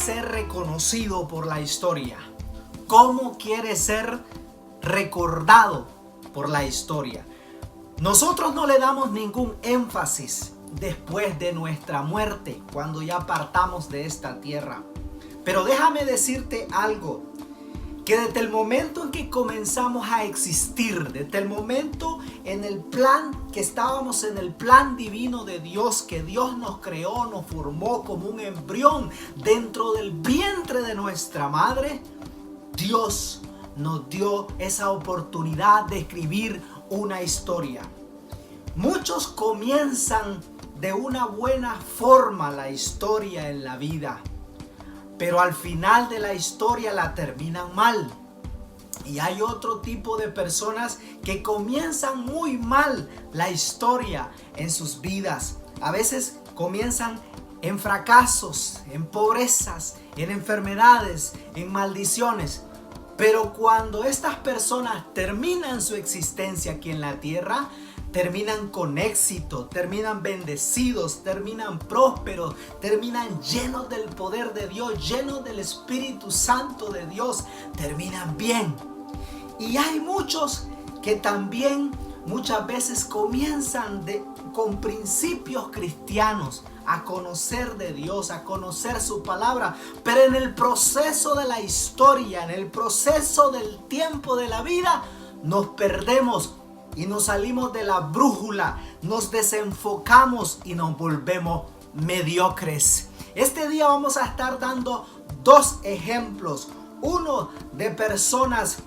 ser reconocido por la historia? ¿Cómo quieres ser recordado por la historia? Nosotros no le damos ningún énfasis después de nuestra muerte, cuando ya partamos de esta tierra. Pero déjame decirte algo, que desde el momento en que comenzamos a existir, desde el momento en el plan que estábamos en el plan divino de Dios, que Dios nos creó, nos formó como un embrión dentro del vientre de nuestra madre, Dios nos dio esa oportunidad de escribir una historia. Muchos comienzan de una buena forma la historia en la vida, pero al final de la historia la terminan mal. Y hay otro tipo de personas que comienzan muy mal la historia en sus vidas. A veces comienzan en fracasos, en pobrezas, en enfermedades, en maldiciones. Pero cuando estas personas terminan su existencia aquí en la tierra, terminan con éxito, terminan bendecidos, terminan prósperos, terminan llenos del poder de Dios, llenos del Espíritu Santo de Dios, terminan bien. Y hay muchos que también muchas veces comienzan con principios cristianos a conocer de Dios, a conocer su palabra, pero en el proceso de la historia, en el proceso del tiempo de la vida, nos perdemos y nos salimos de la brújula, nos desenfocamos y nos volvemos mediocres. Este día vamos a estar dando dos ejemplos. Uno de personas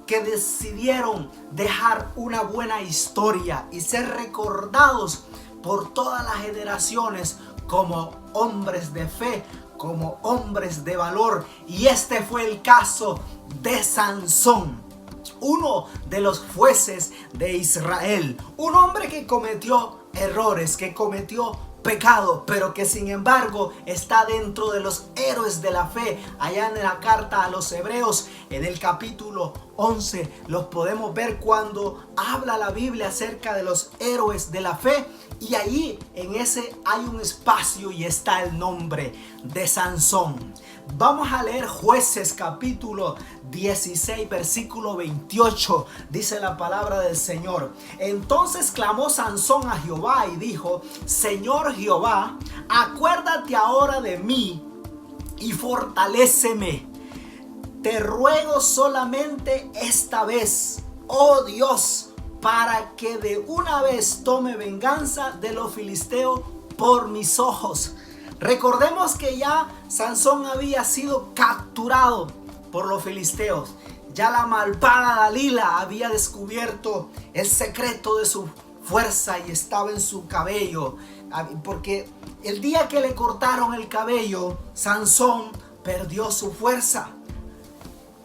que decidieron dejar una buena historia y ser recordados por todas las generaciones como hombres de fe, como hombres de valor. Y este fue el caso de Sansón, uno de los jueces de Israel, un hombre que cometió errores, que cometió pecado, pero que sin embargo está dentro de los héroes de la fe. Allá en la carta a los Hebreos, en el capítulo 11, los podemos ver cuando habla la Biblia acerca de los héroes de la fe, y allí en ese hay un espacio y está el nombre de Sansón. Vamos a leer Jueces capítulo 16 versículo 28. Dice la palabra del Señor: entonces clamó Sansón a Jehová y dijo: Señor Jehová, acuérdate ahora de mí y fortaléceme. Te ruego solamente esta vez, oh Dios, para que de una vez tome venganza de los filisteos por mis ojos. Recordemos que ya Sansón había sido capturado por los filisteos. Ya la malvada Dalila había descubierto el secreto de su fuerza y estaba en su cabello. Porque el día que le cortaron el cabello, Sansón perdió su fuerza.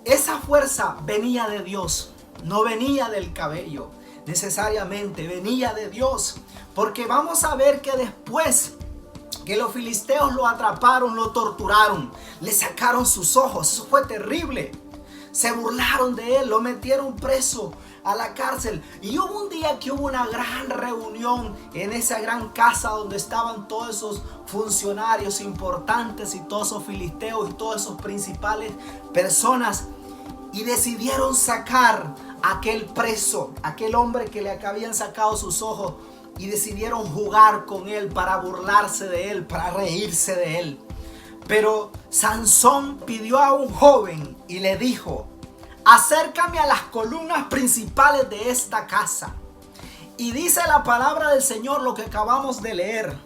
Esa fuerza venía de Dios, no venía del cabello necesariamente, venía de Dios. Porque vamos a ver que después que los filisteos lo atraparon, lo torturaron, le sacaron sus ojos. Eso fue terrible. Se burlaron de él, lo metieron preso a la cárcel. Y hubo un día que hubo una gran reunión en esa gran casa donde estaban todos esos funcionarios importantes y todos esos filisteos y todos esos principales personas, y decidieron sacar a aquel preso, aquel hombre que le habían sacado sus ojos, y decidieron jugar con él para burlarse de él, para reírse de él. Pero Sansón pidió a un joven y le dijo: acércame a las columnas principales de esta casa. Y dice la palabra del Señor, lo que acabamos de leer,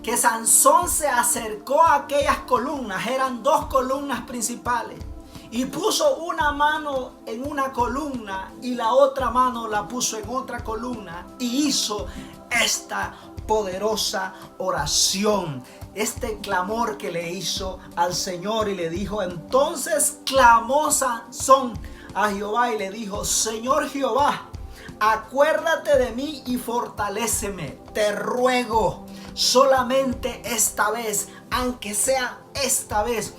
que Sansón se acercó a aquellas columnas. Eran dos columnas principales, y puso una mano en una columna y la otra mano la puso en otra columna, y hizo esta poderosa oración, este clamor que le hizo al Señor. Y le dijo: entonces clamó Sansón a Jehová y le dijo: Señor Jehová, acuérdate de mí y fortaléceme. Te ruego solamente esta vez, aunque sea esta vez.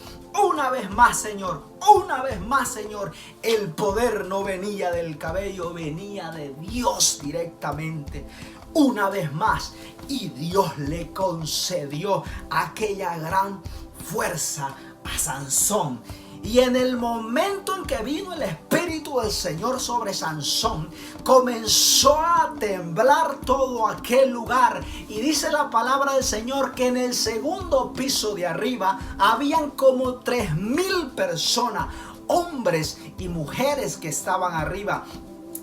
Una vez más, Señor, una vez más, Señor. El poder no venía del cabello, venía de Dios directamente. Una vez más, y Dios le concedió aquella gran fuerza, a Sansón. Y en el momento en que vino el Espíritu del Señor sobre Sansón, comenzó a temblar todo aquel lugar. Y dice la palabra del Señor que en el segundo piso de arriba habían como 3,000 personas, hombres y mujeres que estaban arriba,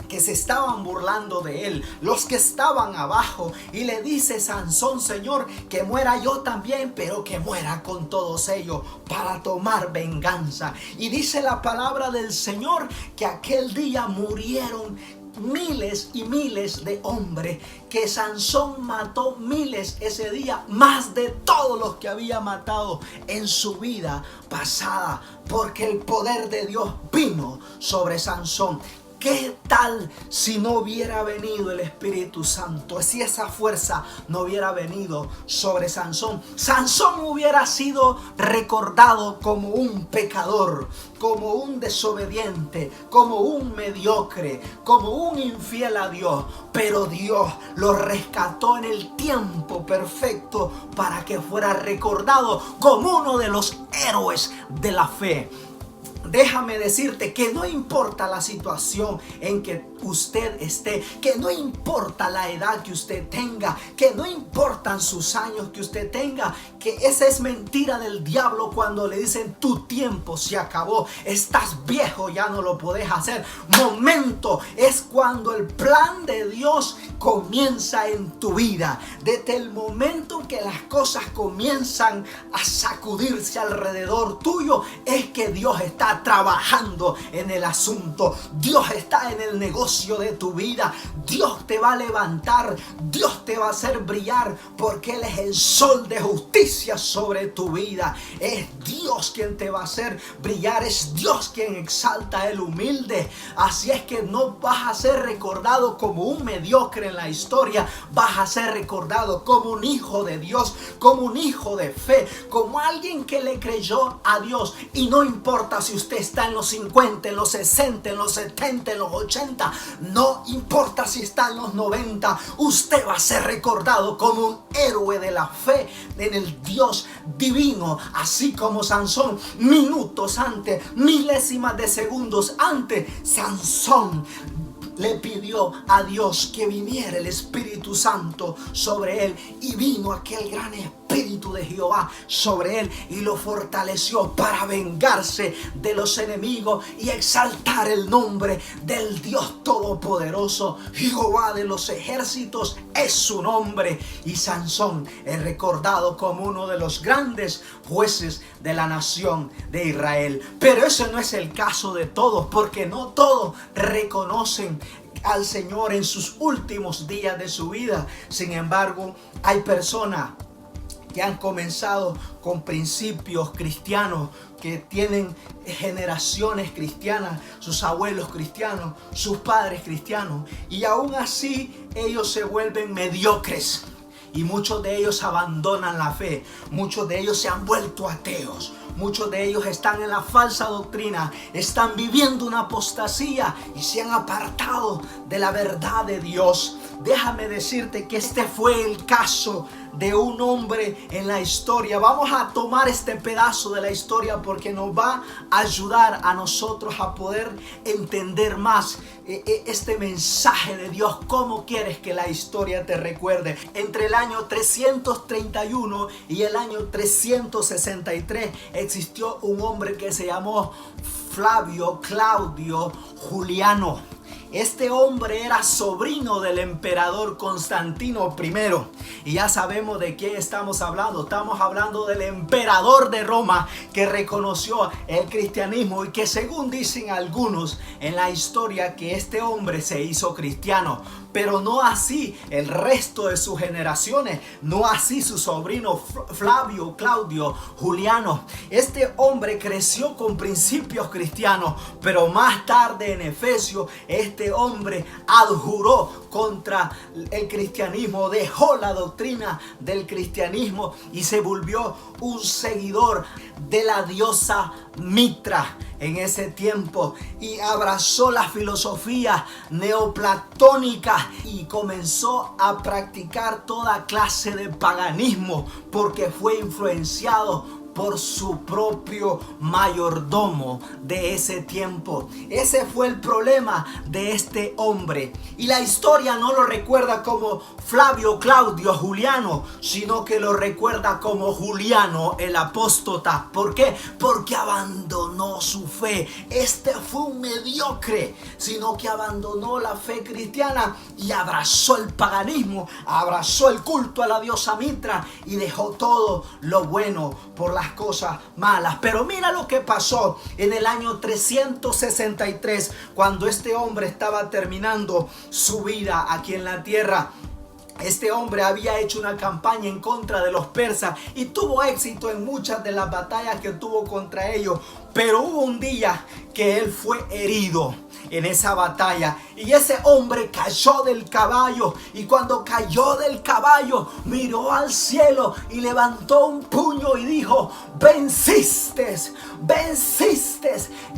que se estaban burlando de él, los que estaban abajo. Y le dice Sansón: Señor, que muera yo también, pero que muera con todos ellos para tomar venganza. Y dice la palabra del Señor que aquel día murieron miles y miles de hombres, que Sansón mató miles ese día, más de todos los que había matado en su vida pasada, porque el poder de Dios vino sobre Sansón. ¿Qué tal si no hubiera venido el Espíritu Santo? Si esa fuerza no hubiera venido sobre Sansón, Sansón hubiera sido recordado como un pecador, como un desobediente, como un mediocre, como un infiel a Dios. Pero Dios lo rescató en el tiempo perfecto para que fuera recordado como uno de los héroes de la fe. Déjame decirte que no importa la situación en que usted esté, que no importa la edad que usted tenga, que no importan sus años que usted tenga, que esa es mentira del diablo cuando le dicen: tu tiempo se acabó, estás viejo, ya no lo podés hacer. Momento es cuando el plan de Dios comienza en tu vida. Desde el momento en que las cosas comienzan a sacudirse alrededor tuyo, es que Dios está trabajando en el asunto. Dios está en el negocio de tu vida. Dios te va a levantar, Dios te va a hacer brillar, porque Él es el sol de justicia sobre tu vida. Es Dios quien te va a hacer brillar, es Dios quien exalta al humilde. Así es que no vas a ser recordado como un mediocre en la historia, vas a ser recordado como un hijo de Dios, como un hijo de fe, como alguien que le creyó a Dios. Y no importa si usted está en los 50, en los 60, en los 70, en los 80, no importa si está en los 90, usted va a ser recordado como un héroe de la fe en el Dios divino, así como Sansón. Minutos antes, milésimas de segundos antes, Sansón le pidió a Dios que viniera el Espíritu Santo sobre él, y vino aquel gran Espíritu de Jehová sobre él y lo fortaleció para vengarse de los enemigos y exaltar el nombre del Dios Todopoderoso. Jehová de los ejércitos es su nombre, y Sansón es recordado como uno de los grandes jueces de la nación de Israel. Pero ese no es el caso de todos, porque no todos reconocen al Señor en sus últimos días de su vida. Sin embargo, hay personas que han comenzado con principios cristianos, que tienen generaciones cristianas, sus abuelos cristianos, sus padres cristianos, y aún así ellos se vuelven mediocres. Y muchos de ellos abandonan la fe, muchos de ellos se han vuelto ateos, muchos de ellos están en la falsa doctrina, están viviendo una apostasía y se han apartado de la verdad de Dios. Déjame decirte que este fue el caso de un hombre en la historia. Vamos a tomar este pedazo de la historia porque nos va a ayudar a nosotros a poder entender más este mensaje de Dios. ¿Cómo quieres que la historia te recuerde? Entre el año 331 y el año 363 existió un hombre que se llamó Flavio Claudio Juliano. Este hombre era sobrino del emperador Constantino I. Y ya sabemos de quién estamos hablando. Estamos hablando del emperador de Roma, que reconoció el cristianismo y que, según dicen algunos en la historia, que este hombre se hizo cristiano. Pero no así el resto de sus generaciones, no así su sobrino Flavio Claudio Juliano. Este hombre creció con principios cristianos, pero más tarde en Efesios este hombre adjuró contra el cristianismo, dejó la doctrina del cristianismo y se volvió un seguidor de la diosa Mitra en ese tiempo, y abrazó la filosofía neoplatónica y comenzó a practicar toda clase de paganismo, porque fue influenciado por su propio mayordomo de ese tiempo. Ese fue el problema de este hombre. Y la historia no lo recuerda como Flavio, Claudio, Juliano, sino que lo recuerda como Juliano el apóstata. ¿Por qué? Porque abandonó su fe. Este fue un mediocre, sino que abandonó la fe cristiana y abrazó el paganismo, abrazó el culto a la diosa Mitra y dejó todo lo bueno por las cosas malas. Pero mira lo que pasó en el año 363, cuando este hombre estaba terminando su vida aquí en la tierra. Este hombre había hecho una campaña en contra de los persas y tuvo éxito en muchas de las batallas que tuvo contra ellos. Pero hubo un día que él fue herido en esa batalla y ese hombre cayó del caballo, y cuando cayó del caballo miró al cielo y levantó un puño y dijo: venciste, venciste,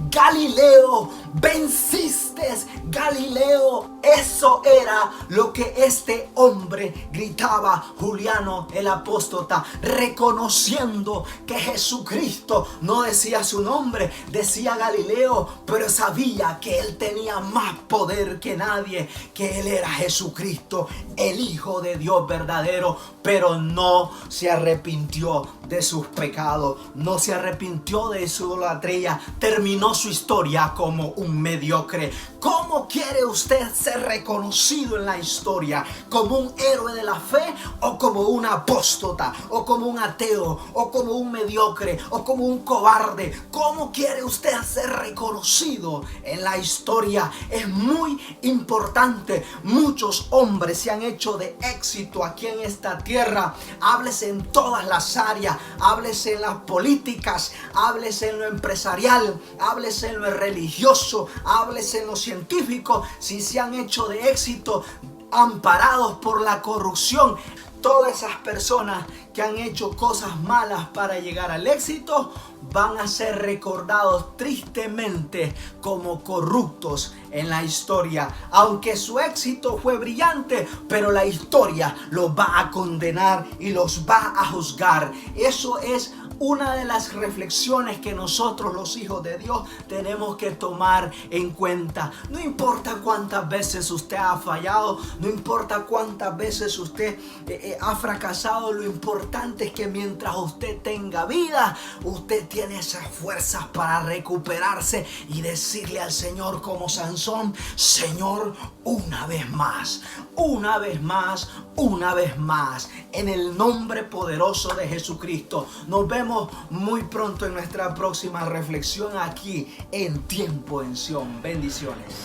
Galileo, venciste, Galileo. Eso era lo que este hombre gritaba, Juliano el apóstata, reconociendo que Jesucristo no decía su nombre, decía Galileo, pero sabía que él tenía más poder que nadie, que él era Jesucristo, el Hijo de Dios verdadero. Pero no se arrepintió de sus pecados, no se arrepintió de su idolatría, terminó su historia como un mediocre. ¿Cómo quiere usted ser reconocido en la historia? ¿Como un héroe de la fe, o como un apóstata, o como un ateo, o como un mediocre, o como un cobarde? ¿Cómo quiere usted ser reconocido en la historia? Es muy importante. Muchos hombres se han hecho de éxito aquí en esta tierra. Háblese en todas las áreas, háblese en las políticas, háblese en lo empresarial, háblese en lo religioso, háblese en lo científico. Si se han hecho de éxito amparados por la corrupción, todas esas personas que han hecho cosas malas para llegar al éxito van a ser recordados tristemente como corruptos en la historia. Aunque su éxito fue brillante, pero la historia los va a condenar y los va a juzgar. Eso es una de las reflexiones que nosotros, los hijos de Dios, tenemos que tomar en cuenta. No importa cuántas veces usted ha fallado, no importa cuántas veces usted ha fracasado, lo importante es que mientras usted tenga vida, usted tiene esas fuerzas para recuperarse y decirle al Señor como Sansón: Señor, una vez más, una vez más, una vez más, en el nombre poderoso de Jesucristo. Nos vemos muy pronto en nuestra próxima reflexión aquí en Tiempo en Sion. Bendiciones.